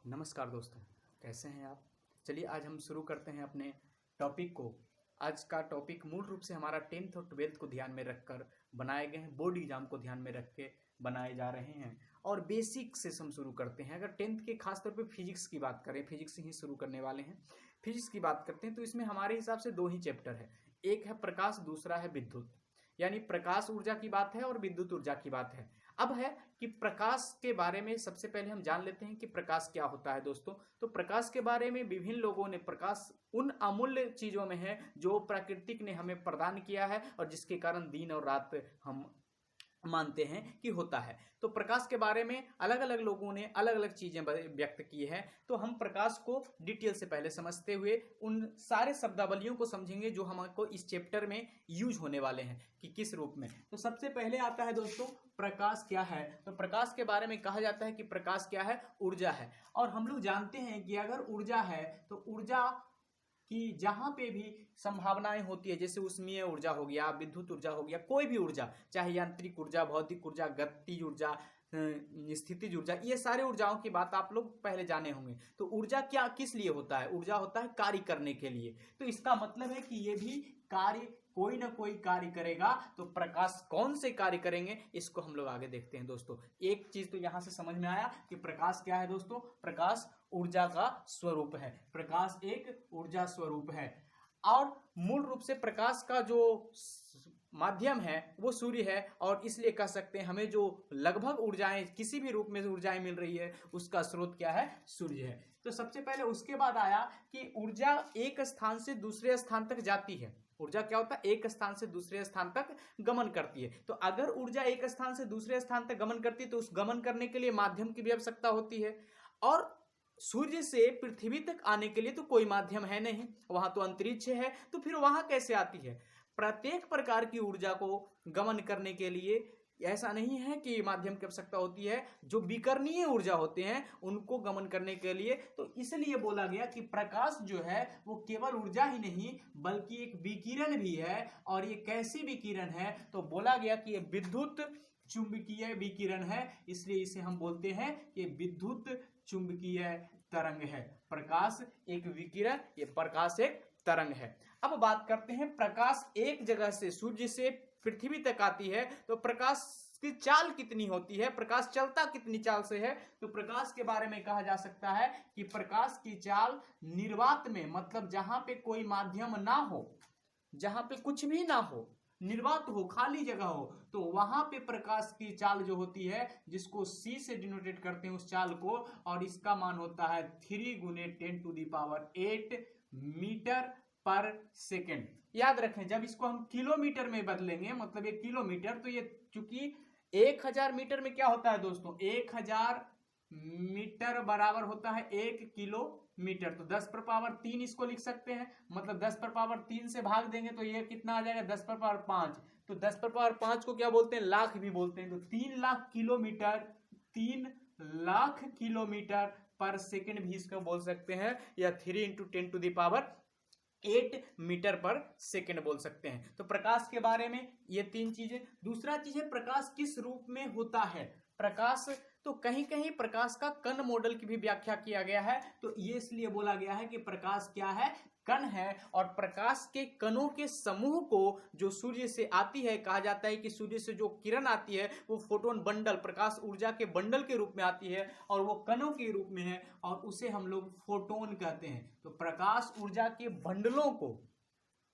नमस्कार दोस्तों, कैसे हैं आप। चलिए आज हम शुरू करते हैं अपने टॉपिक को। आज का टॉपिक मूल रूप से हमारा 10th और 12th को ध्यान में रखकर बनाए गए हैं, बोर्ड एग्जाम को ध्यान में रख के बनाए जा रहे हैं। और बेसिक से हम शुरू करते हैं। अगर 10th के खासतौर पे फिजिक्स की बात करें, फिजिक्स से ही शुरू करने वाले हैं। फिजिक्स की बात करते हैं तो इसमें हमारे हिसाब से 2 ही चैप्टर है, एक है प्रकाश, दूसरा है विद्युत। यानी प्रकाश ऊर्जा की बात है और विद्युत ऊर्जा की बात है। अब है कि प्रकाश के बारे में सबसे पहले हम जान लेते हैं कि प्रकाश क्या होता है दोस्तों। तो प्रकाश के बारे में विभिन्न लोगों ने, प्रकाश उन अमूल्य चीजों में है जो प्राकृतिक ने हमें प्रदान किया है और जिसके कारण दिन और रात हम मानते हैं कि होता है। तो प्रकाश के बारे में अलग अलग लोगों ने अलग अलग चीजें व्यक्त की है। तो हम प्रकाश को डिटेल से पहले समझते हुए उन सारे शब्दावलियों को समझेंगे जो हमको इस चैप्टर में यूज होने वाले हैं कि किस रूप में। तो सबसे पहले आता है दोस्तों प्रकाश क्या है। तो प्रकाश के बारे में कहा जाता है कि प्रकाश क्या है, ऊर्जा है। और हम लोग जानते हैं कि अगर ऊर्जा है तो ऊर्जा कि जहां पे भी संभावनाएं होती है, जैसे उष्मीय ऊर्जा हो गया, विद्युत ऊर्जा हो गया, कोई भी ऊर्जा, चाहे यांत्रिक ऊर्जा, भौतिक ऊर्जा, गतिज ऊर्जा, स्थितिज ऊर्जा, ये सारे ऊर्जाओं की बात आप लोग पहले जाने होंगे। तो ऊर्जा क्या किस लिए होता है? ऊर्जा होता है कार्य करने के लिए। तो इसका मतलब है कि ये भी कार्य, कोई ना कोई कार्य करेगा। तो प्रकाश कौन से कार्य करेंगे इसको हम लोग आगे देखते हैं दोस्तों। एक चीज तो यहां से समझ में आया कि प्रकाश क्या है दोस्तों। प्रकाश ऊर्जा का स्वरूप है। प्रकाश एक ऊर्जा स्वरूप है। और मूल रूप से प्रकाश का जो माध्यम है वो सूर्य है। और इसलिए कह सकते हैं हमें जो लगभग ऊर्जाएं, किसी भी रूप में ऊर्जाएं मिल रही है, उसका स्रोत क्या है? सूर्य है। तो सबसे पहले उसके बाद आया कि ऊर्जा एक स्थान से दूसरे स्थान तक जाती है। ऊर्जा क्या होता है? एक स्थान से दूसरे स्थान तक गमन करती है। तो अगर ऊर्जा एक स्थान से दूसरे स्थान तक गमन करती है तो उस गमन करने के लिए माध्यम की भी आवश्यकता होती है। और सूर्य से पृथ्वी तक आने के लिए तो कोई माध्यम है नहीं, वहां तो अंतरिक्ष है। तो फिर वहां कैसे आती है? प्रत्येक प्रकार की ऊर्जा को गमन करने के लिए ऐसा नहीं है कि माध्यम की आवश्यकता होती है। जो विकर्णीय ऊर्जा होते हैं उनको गमन करने के लिए, तो इसलिए बोला गया कि प्रकाश जो है वो केवल ऊर्जा ही नहीं बल्कि एक विकिरण भी है। और ये कैसी विकिरण है? तो बोला गया कि ये विद्युत चुंबकीय विकिरण है। इसलिए इसे हम बोलते हैं कि विद्युत चुंबकीय तरंग है। प्रकाश एक विकिरण, ये प्रकाश एक तरंग है। अब बात करते हैं प्रकाश एक जगह से, सूर्य से पृथ्वी तक आती है तो प्रकाश की चाल कितनी होती है, प्रकाश चलता कितनी चाल से है। तो प्रकाश के बारे में कहा जा सकता है कि प्रकाश की चाल निर्वात में, मतलब जहां पे कोई माध्यम ना हो, जहां पे कुछ भी ना हो, निर्वात हो, खाली जगह हो, तो वहां पे प्रकाश की चाल जो होती है, जिसको c से डिनोटेट करते हैं उस चाल को, और इसका मान होता है 3 × 10⁸ मीटर पर सेकेंड। याद रखें, जब इसको हम किलोमीटर में बदलेंगे, मतलब ये किलोमीटर, तो ये चूंकि 1000 मीटर में क्या होता है दोस्तों, 1000 मीटर बराबर होता है 1 किलोमीटर। तो 10⁻³ इसको लिख सकते हैं, मतलब 10⁻³ से भाग देंगे तो ये कितना आ जाएगा? 10⁻5। तो 10⁻5 को क्या बोलते हैं? लाख भी बोलते हैं। तो 3 लाख किलोमीटर, 3 लाख किलोमीटर पर सेकेंड भी इसको बोल सकते हैं, या 3 × 10⁸ मीटर पर सेकेंड बोल सकते हैं। तो प्रकाश के बारे में ये 3 चीजें। दूसरा चीज है प्रकाश किस रूप में होता है। प्रकाश तो कहीं कहीं प्रकाश का कण मॉडल की भी व्याख्या किया गया है। तो ये इसलिए बोला गया है कि प्रकाश क्या है? कण है। और प्रकाश के कणों के समूह को जो सूर्य से आती है, कहा जाता है कि सूर्य से जो किरण आती है वो फोटोन बंडल, प्रकाश ऊर्जा के बंडल के रूप में आती है और वो कणों के रूप में है, और उसे हम लोग फोटोन कहते हैं। तो प्रकाश ऊर्जा के बंडलों को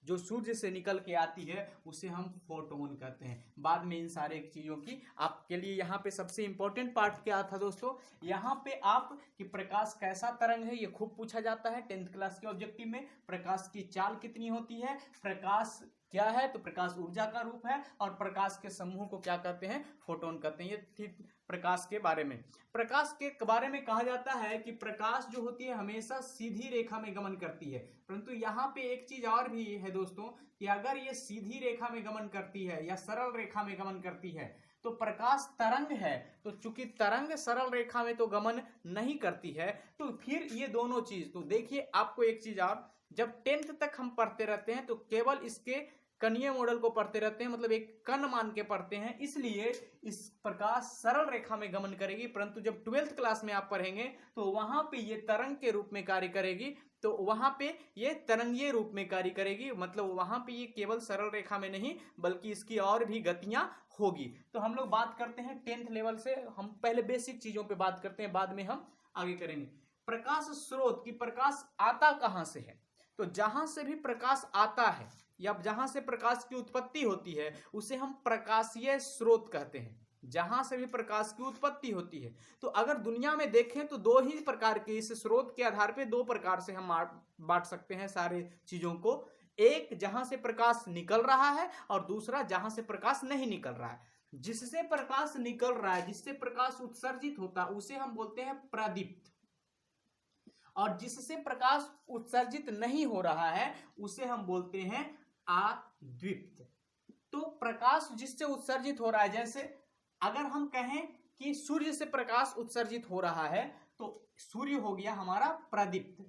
जो सूर्य से निकल के आती है उसे हम फोटोन कहते हैं। बाद में इन सारे चीजों की आपके लिए यहाँ पे सबसे इंपॉर्टेंट पार्ट क्या था दोस्तों, यहाँ पे आप कि प्रकाश कैसा तरंग है, ये खूब पूछा जाता है 10th क्लास के ऑब्जेक्टिव में। प्रकाश की चाल कितनी होती है, प्रकाश क्या है? तो प्रकाश ऊर्जा का रूप है, और प्रकाश के समूह को क्या कहते हैं? फोटोन कहते हैं। ये थी प्रकाश के बारे में। प्रकाश के बारे में कहा जाता है कि प्रकाश जो होती है हमेशा सीधी रेखा में गमन करती है। परंतु यहाँ पे एक चीज और भी है दोस्तों, कि अगर ये सीधी रेखा में गमन करती है या सरल रेखा में गमन करती है तो प्रकाश तरंग है। तो चूंकि तरंग सरल रेखा में तो गमन नहीं करती है, तो फिर ये दोनों चीज, तो देखिए आपको एक चीज और, जब 10th तक हम पढ़ते रहते हैं तो केवल इसके कणीय मॉडल को पढ़ते रहते हैं, मतलब एक कण मान के पढ़ते हैं, इसलिए इस प्रकाश सरल रेखा में गमन करेगी। परंतु जब 12th क्लास में आप पढ़ेंगे तो वहां पे ये तरंग के रूप में कार्य करेगी, तो वहां पे ये तरंगीय रूप में कार्य करेगी, मतलब वहां पे ये केवल सरल रेखा में नहीं बल्कि इसकी और भी गतियां होगी। तो हम लोग बात करते हैं 10th लेवल से, हम पहले बेसिक चीजों पे बात करते हैं, बाद में हम आगे करेंगे। प्रकाश स्रोत की प्रकाश आता कहां से है, तो जहां से भी प्रकाश आता है या जहां से प्रकाश की उत्पत्ति होती है उसे हम प्रकाशीय स्रोत कहते हैं। जहां से भी प्रकाश की उत्पत्ति होती है, तो अगर दुनिया में देखें तो दो ही प्रकार के, इस स्रोत के आधार पे दो प्रकार से हम बांट सकते हैं सारे चीजों को। एक जहां से प्रकाश निकल रहा है और दूसरा जहां से प्रकाश नहीं निकल रहा है। जिससे प्रकाश निकल रहा है, जिससे प्रकाश उत्सर्जित होता है उसे हम बोलते हैं प्रदीप्त, और जिससे प्रकाश उत्सर्जित नहीं हो रहा है उसे हम बोलते हैं अद्विप्त। तो प्रकाश जिससे उत्सर्जित हो रहा है, जैसे अगर हम कहें कि सूर्य से प्रकाश उत्सर्जित हो रहा है तो सूर्य हो गया हमारा प्रदीप्त।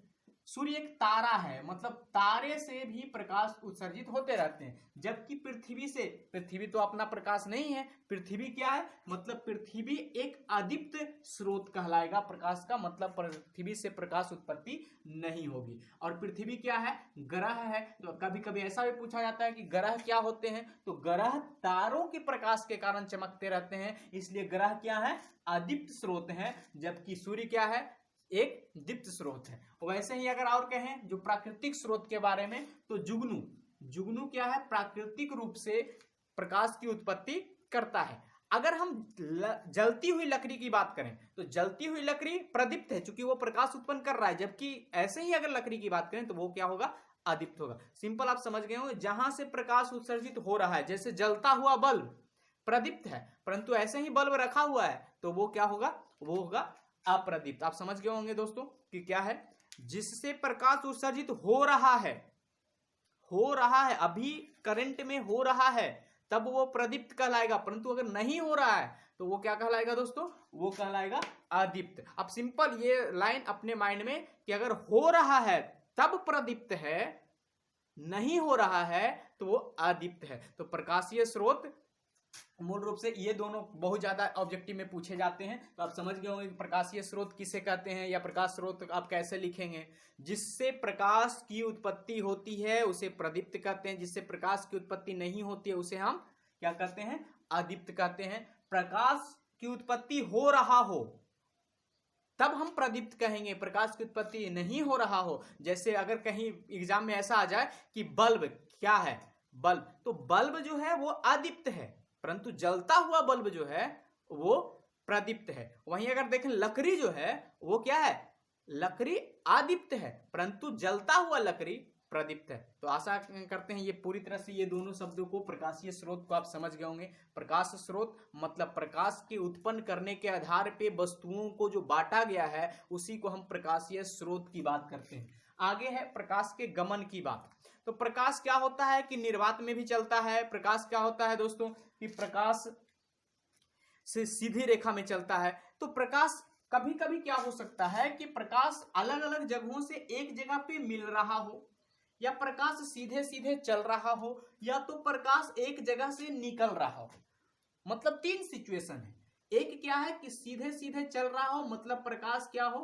सूर्य एक तारा है, मतलब तारे से भी प्रकाश उत्सर्जित होते रहते हैं, जबकि पृथ्वी तो अपना प्रकाश नहीं है। पृथ्वी क्या है, मतलब पृथ्वी एक अदीप्त स्रोत कहलाएगा प्रकाश का, मतलब पृथ्वी से प्रकाश उत्पत्ति नहीं होगी। और पृथ्वी क्या है, ग्रह है। तो कभी कभी ऐसा भी पूछा जाता है कि ग्रह क्या होते हैं, तो ग्रह तारों के प्रकाश के कारण चमकते रहते हैं, इसलिए ग्रह क्या है, अदीप्त स्रोत है, जबकि सूर्य क्या है, एक दीप्त स्रोत है। वैसे ही अगर और कहें जो प्राकृतिक स्रोत के बारे में, तो जुगनू क्या है, प्राकृतिक रूप से प्रकाश की उत्पत्ति करता है। अगर हम जलती हुई लकड़ी की बात करें तो जलती हुई लकड़ी प्रदीप्त है, क्योंकि वो प्रकाश उत्पन्न कर रहा है, जबकि ऐसे ही अगर लकड़ी की बात करें तो वो क्या होगा, अदीप्त होगा। सिंपल आप समझ गए होंगे। जहां से प्रकाश उत्सर्जित हो रहा है, जैसे जलता हुआ बल्ब प्रदीप्त है, परंतु ऐसे ही बल्ब रखा हुआ है तो वो क्या होगा, वो होगा अप्रदीप्त। आप समझ गए होंगे दोस्तों कि क्या है, जिससे प्रकाश उत्सर्जित हो रहा है, अभी करंट में हो रहा है, तब वो प्रदीप्त कहलाएगा। परंतु अगर नहीं हो रहा है तो वो क्या कहलाएगा दोस्तों, वो कहलाएगा अदीप्त। अब सिंपल ये लाइन अपने माइंड में कि अगर हो रहा है तब प्रदीप्त है, नहीं हो रहा है तो वो अदीप्त है। तो प्रकाशीय स्रोत मूल रूप से ये दोनों बहुत ज्यादा ऑब्जेक्टिव में पूछे जाते हैं। तो आप समझ गए होंगे प्रकाशीय स्रोत किसे कहते हैं, या प्रकाश स्रोत आप कैसे लिखेंगे। जिससे प्रकाश की उत्पत्ति होती है उसे प्रदीप्त कहते हैं, जिससे प्रकाश की उत्पत्ति नहीं होती है उसे हम क्या कहते हैं, अदीप्त कहते हैं। प्रकाश की उत्पत्ति हो रहा हो तब हम प्रदीप्त कहेंगे, प्रकाश की उत्पत्ति नहीं हो रहा हो, जैसे अगर कहीं एग्जाम में ऐसा आ जाए कि बल्ब क्या है, बल्ब, तो बल्ब जो है वो अदीप्त है, परंतु जलता हुआ बल्ब जो है वो प्रदीप्त है। वहीं अगर देखें लकड़ी जो है वो क्या है, लकड़ी अदीप्त है, परंतु जलता हुआ लकड़ी प्रदीप्त है। तो आशा करते हैं ये पूरी तरह से ये दोनों शब्दों को, प्रकाशीय स्रोत को आप समझ गए होंगे। प्रकाश स्रोत मतलब प्रकाश के उत्पन्न करने के आधार पे वस्तुओं को जो बांटा गया है उसी को हम प्रकाशीय स्रोत की बात करते हैं। आगे है प्रकाश के गमन की बात। तो प्रकाश क्या होता है कि निर्वात में भी चलता है। प्रकाश क्या होता है दोस्तों कि प्रकाश से सीधी रेखा में चलता है। तो प्रकाश कभी कभी क्या हो सकता है कि प्रकाश अलग अलग जगहों से एक जगह पे मिल रहा हो, या प्रकाश सीधे सीधे चल रहा हो, या तो प्रकाश एक जगह से निकल रहा हो। मतलब तीन सिचुएशन है। एक क्या है कि सीधे सीधे चल रहा हो, मतलब प्रकाश क्या हो,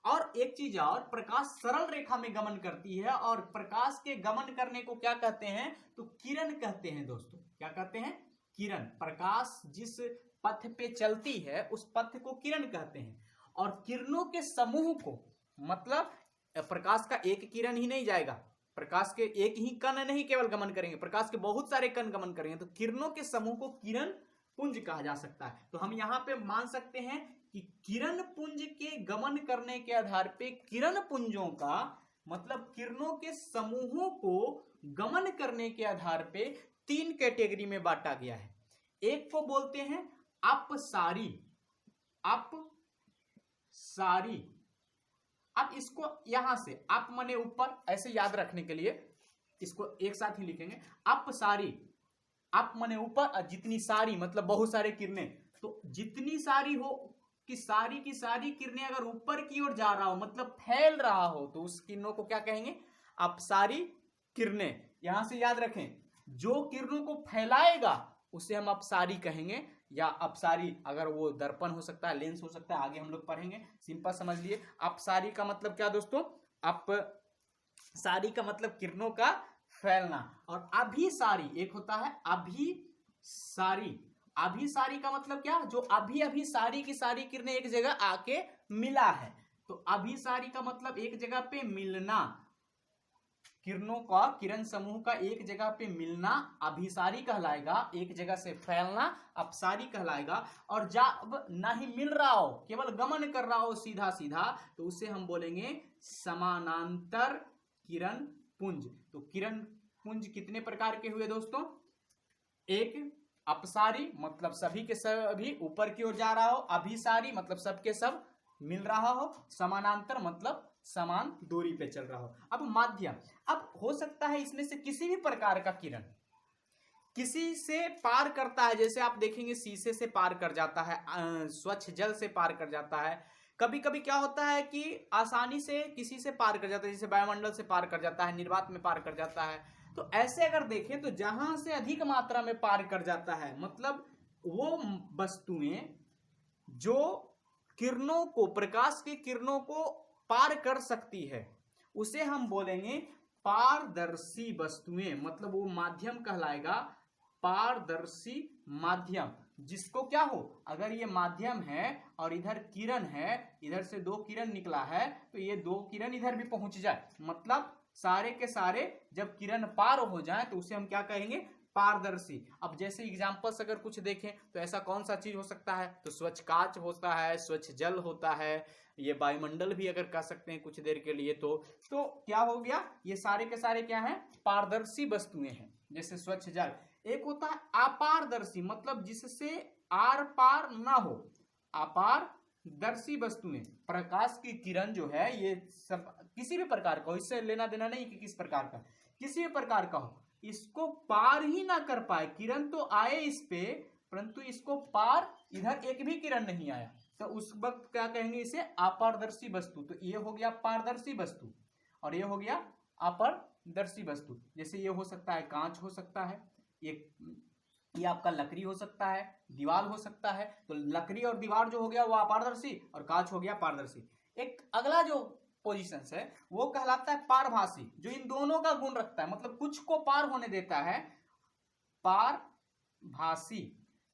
और एक चीज और, प्रकाश सरल रेखा में गमन करती है, और प्रकाश के गमन करने को क्या कहते हैं, तो किरण कहते हैं दोस्तों। क्या कहते हैं, किरण। प्रकाश जिस पथ पे चलती है उस पथ को किरण कहते हैं। और किरणों के समूह को, मतलब प्रकाश का एक किरण ही नहीं जाएगा, प्रकाश के एक ही कण नहीं केवल गमन करेंगे, प्रकाश के बहुत सारे कण गमन करेंगे, तो किरणों के समूह को किरण पुंज कहा जा सकता है। तो हम यहां पे मान सकते हैं कि किरण पुंज के गमन करने के आधार पे, किरण पुंजों का मतलब किरणों के समूहों को गमन करने के आधार पे तीन कैटेगरी में बांटा गया है। एक को बोलते हैं अपसारी। अब इसको यहां से अप माने ऊपर, ऐसे याद रखने के लिए इसको एक साथ ही लिखेंगे। अपसारी, अप माने ऊपर, और जितनी सारी मतलब बहुत सारे किरणें, तो जितनी सारी हो कि सारी की सारी किरणें अगर ऊपर की ओर जा रहा हो मतलब फैल रहा हो, तो उस किरणों को क्या कहेंगे, अपसारी किरणें। यहां से याद रखें जो किरणों को फैलाएगा उसे हम अपसारी कहेंगे, या अपसारी अगर वो दर्पण हो सकता है, लेंस हो सकता है, आगे हम लोग पढ़ेंगे। सिंपल समझ लिए। अपसारी का मतलब क्या दोस्तों? अपसारी का मतलब किरणों का फैलना। और अभिसारी एक होता है अभिसारी। अभिसारी का मतलब क्या? जो अभी अभी सारी की सारी किरणें एक जगह आके मिला है, तो अभिसारी का मतलब एक जगह पे मिलना, किरणों का, किरण समूह का एक जगह पे मिलना अभिसारी कहलाएगा, एक जगह से फैलना अपसारी कहलाएगा। और जब नहीं मिल रहा हो, केवल गमन कर रहा हो सीधा सीधा, तो उसे हम बोलेंगे समानांतर किरण पुंज। तो किरण पुंज कितने प्रकार के हुए दोस्तों? एक अपसारी मतलब सभी के सभी ऊपर की ओर जा रहा हो, अभिसारी मतलब सबके सब मिल रहा हो, समानांतर मतलब समान दूरी पे चल रहा हो। अब माध्यम, अब हो सकता है इसमें से किसी भी प्रकार का किरण किसी से पार करता है, जैसे आप देखेंगे शीशे से पार कर जाता है, स्वच्छ जल से पार कर जाता है। कभी कभी क्या होता है कि आसानी से किसी से पार कर जाता है, जैसे वायुमंडल से पार कर जाता है, निर्वात में पार कर जाता है। तो ऐसे अगर देखें तो जहां से अधिक मात्रा में पार कर जाता है, मतलब वो वस्तुएं जो किरणों को, प्रकाश की किरणों को पार कर सकती है, उसे हम बोलेंगे पारदर्शी वस्तुएं। मतलब वो माध्यम कहलाएगा पारदर्शी माध्यम। जिसको क्या हो, अगर ये माध्यम है और इधर किरण है, इधर से दो किरण निकला है, तो ये दो किरण इधर भी पहुंच जाए, मतलब सारे के सारे जब किरण पार हो जाए तो उसे हम क्या कहेंगे? पारदर्शी। अब जैसे एग्जांपल्स अगर कुछ देखें तो ऐसा कौन सा चीज हो सकता है? तो स्वच्छ कांच होता है, स्वच्छ जल होता है, ये वायुमंडल भी अगर कह सकते हैं कुछ देर के लिए। तो क्या हो गया? ये सारे के सारे क्या हैं? पारदर्शी वस्तुएं हैं। जैसे स्वच्छ जल। एक होता है अपारदर्शी, मतलब जिससे आर पार ना हो, अपारदर्शी वस्तुएं। प्रकाश की किरण जो है ये सब किसी भी प्रकार का हो, इससे लेना देना नहीं कि किस प्रकार का, किसी भी प्रकार का हो, इसको पार ही ना कर पाए। किरण तो आए इस पे, परंतु इसको पार इधर एक भी किरण नहीं आया, तो उस वक्त क्या कहेंगे? इसे अपारदर्शी वस्तु। तो ये हो गया पारदर्शी वस्तु और ये हो गया अपारदर्शी वस्तु। जैसे ये हो सकता है कांच हो सकता है, ये आपका लकड़ी हो सकता है, दीवार हो सकता है। तो लकड़ी और दीवार जो हो गया वो अपारदर्शी और कांच हो गया पारदर्शी। एक अगला जो पोजीशन है वो कहलाता है पारभासी, जो इन दोनों का गुण रखता है, मतलब कुछ को पार होने देता है, पारभासी।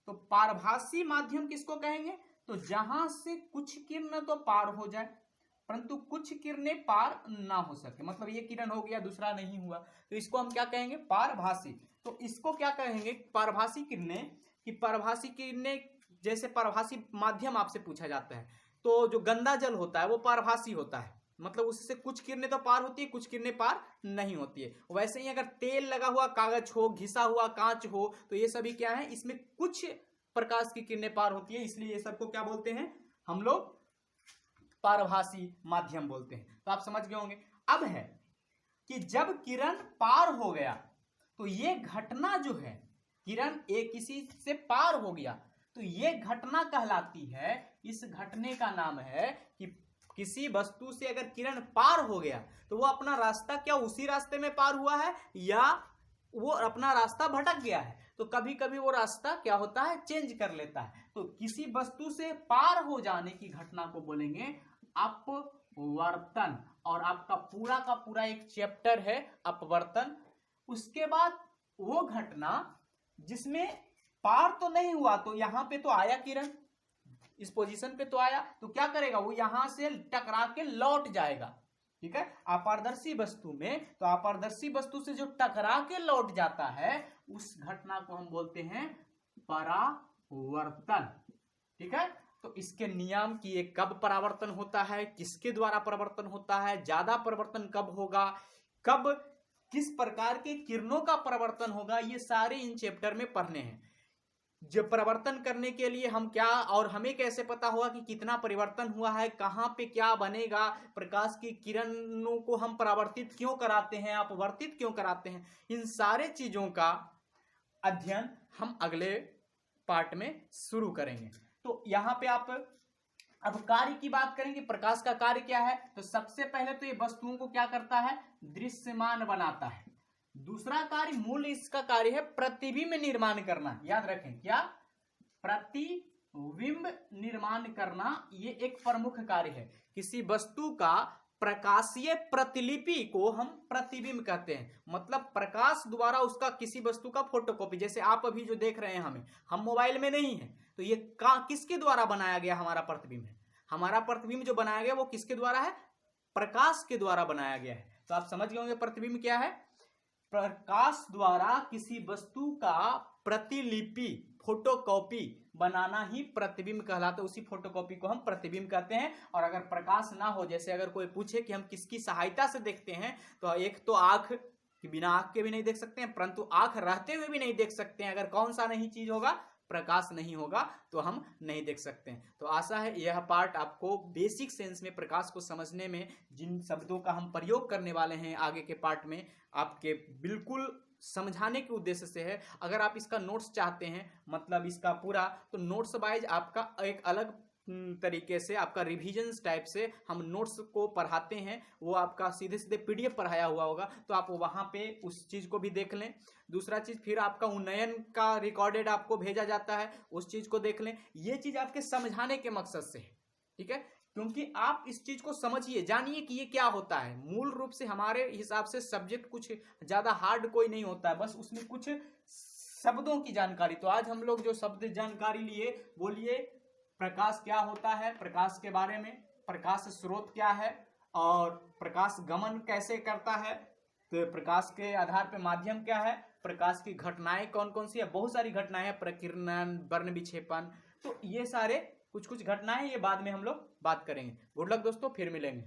तो पारभासी माध्यम किसको कहेंगे? तो जहां से कुछ किरण तो पार हो जाए परंतु कुछ किरणें पार ना हो सके, मतलब ये किरण हो गया दूसरा नहीं हुआ, तो इसको हम क्या कहेंगे? पारभासी। तो इसको क्या कहेंगे? पारभासी किरणें। कि पारभासी किरणें, जैसे पारभासी माध्यम आपसे पूछा जाता है, तो जो गंदा जल होता है वो पारभासी होता है, मतलब उससे कुछ किरणें तो पार होती है, कुछ किरणें पार नहीं होती है। वैसे ही अगर तेल लगा हुआ कागज हो, घिसा हुआ कांच हो, तो ये सभी क्या है? इसमें कुछ प्रकाश की किरणें पार होती है, इसलिए ये सबको क्या बोलते हैं हम लोग? पारभासी माध्यम बोलते हैं। तो आप समझ गए होंगे। अब है कि जब किरण पार हो गया तो ये घटना जो है, किरण एक किसी से पार हो गया तो ये घटना कहलाती है। इस घटने का नाम है कि किसी वस्तु से अगर किरण पार हो गया तो वो अपना रास्ता क्या उसी रास्ते में पार हुआ है या वो अपना रास्ता भटक गया है। तो कभी कभी वो रास्ता क्या होता है? चेंज कर लेता है। तो किसी वस्तु से पार हो जाने की घटना को बोलेंगे अपवर्तन। और आपका पूरा का पूरा एक चैप्टर है अपवर्तन। उसके बाद वो घटना जिसमें पार तो नहीं हुआ, तो यहां पे तो आया किरण, इस पोजीशन पे तो आया, तो क्या करेगा? वो यहां से टकरा के लौट जाएगा। ठीक है, अपारदर्शी वस्तु में, तो अपारदर्शी वस्तु से जो टकरा के लौट जाता है उस घटना को हम बोलते हैं परावर्तन। ठीक है, तो इसके नियम कि ये कब परावर्तन होता है, किसके द्वारा परावर्तन होता है, ज्यादा परावर्तन कब होगा, कब किस प्रकार के किरणों का परावर्तन होगा, ये सारे इन चैप्टर में पढ़ने हैं। जब परिवर्तन करने के लिए हम क्या, और हमें कैसे पता होगा कि कितना परिवर्तन हुआ है, कहां पे क्या बनेगा, प्रकाश की किरणों को हम परावर्तित क्यों कराते हैं, अपवर्तित क्यों कराते हैं, इन सारे चीजों का अध्ययन हम अगले पार्ट में शुरू करेंगे। तो यहां पे आप अब कार्य की बात करेंगे, प्रकाश का कार्य क्या है? तो सबसे पहले तो ये वस्तुओं को क्या करता है? दृश्यमान बनाता है। दूसरा कार्य, मूल इसका कार्य है प्रतिबिंब निर्माण करना। याद रखें, क्या? प्रतिबिंब निर्माण करना, ये एक प्रमुख कार्य है। किसी वस्तु का प्रकाशीय प्रतिलिपि को हम प्रतिबिंब कहते हैं। मतलब प्रकाश द्वारा उसका किसी वस्तु का फोटोकॉपी, जैसे आप अभी जो देख रहे हैं हमें, हम मोबाइल में नहीं है, तो ये किसके द्वारा बनाया गया हमारा प्रतिबिंब है। हमारा प्रतिबिंब जो बनाया गया वो किसके द्वारा है? प्रकाश के द्वारा बनाया गया है। तो आप समझ गए होंगे प्रतिबिंब क्या है। प्रकाश द्वारा किसी वस्तु का प्रतिलिपि, फोटोकॉपी बनाना ही प्रतिबिंब कहलाता है। उसी फोटोकॉपी को हम प्रतिबिंब कहते हैं। और अगर प्रकाश ना हो, जैसे अगर कोई पूछे कि हम किसकी सहायता से देखते हैं, तो एक तो आंख, कि बिना आंख के भी नहीं देख सकते हैं, परंतु आंख रहते हुए भी नहीं देख सकते हैं। अगर कौन सा नहीं चीज होगा, प्रकाश नहीं होगा, तो हम नहीं देख सकते हैं। तो आशा है यह पार्ट आपको बेसिक सेंस में प्रकाश को समझने में जिन शब्दों का हम प्रयोग करने वाले हैं आगे के पार्ट में, आपके बिल्कुल समझाने के उद्देश्य से है। अगर आप इसका नोट्स चाहते हैं, मतलब इसका पूरा, तो नोट्स वाइज आपका एक अलग तरीके से आपका रिवीजन टाइप से हम नोट्स को पढ़ाते हैं। वो आपका सीधे सीधे पीडीएफ पढ़ाया हुआ होगा, तो आप वहां पे उस चीज को भी देख लें। दूसरा चीज, फिर आपका उन्नयन का रिकॉर्डेड आपको भेजा जाता है, उस चीज को देख लें। ये चीज आपके समझाने के मकसद से है, ठीक है। क्योंकि आप इस चीज को समझिए, जानिए कि ये क्या होता है। मूल रूप से हमारे हिसाब से सब्जेक्ट कुछ ज्यादा हार्ड कोई नहीं होता है, बस उसमें कुछ शब्दों की जानकारी। तो आज हम लोग जो शब्द जानकारी लिए, बोलिए प्रकाश क्या होता है, प्रकाश के बारे में, प्रकाश स्रोत क्या है, और प्रकाश गमन कैसे करता है, तो प्रकाश के आधार पर माध्यम क्या है, प्रकाश की घटनाएं कौन कौन सी है। बहुत सारी घटनाएं हैं, प्रकीर्णन, वर्ण विक्षेपण, तो ये सारे कुछ कुछ घटनाएं, ये बाद में हम लोग बात करेंगे। गुड लक दोस्तों, फिर मिलेंगे।